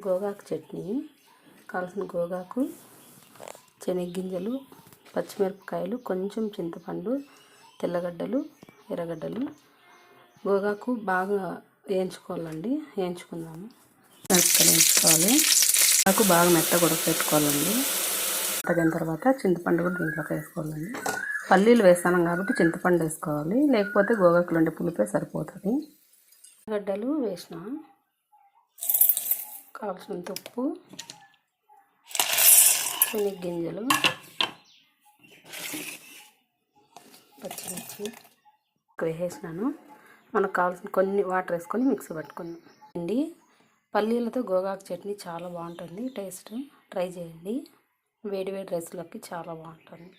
గోగాకు చట్నీ. కావాల్సిన గోగాకు, శనగగింజలు, పచ్చిమిరపకాయలు, కొంచెం చింతపండు, తెల్లగడ్డలు, ఎర్రగడ్డలు. గోగాకు బాగా వేయించుకోవాలండి. వేయించుకుందాము. మిరపకాయలు వేయించుకోవాలి. గోగాకు బాగా మెత్తగా ఉడకపెట్టుకోవాలండి. తగిన తర్వాత చింతపండు కూడా దీంట్లోకి వేసుకోవాలండి. పల్లీలు వేస్తాం కాబట్టి చింతపండు వేసుకోవాలి, లేకపోతే గోగాకులు ఉండే పులిపే సరిపోతుంది. గడ్డలు వేసిన, కావాల్సినంత ఉప్పు, శనగగింజలు, పచ్చిమిర్చి వేసేసినాను. మనకు కావాల్సిన కొన్ని వాటర్ వేసుకొని మిక్సీ పట్టుకుందాం అండి. పల్లీలతో గోగాకు చట్నీ చాలా బాగుంటుంది. టేస్ట్ ట్రై చేయండి. వేడి వేడి రైస్లోకి చాలా బాగుంటుంది.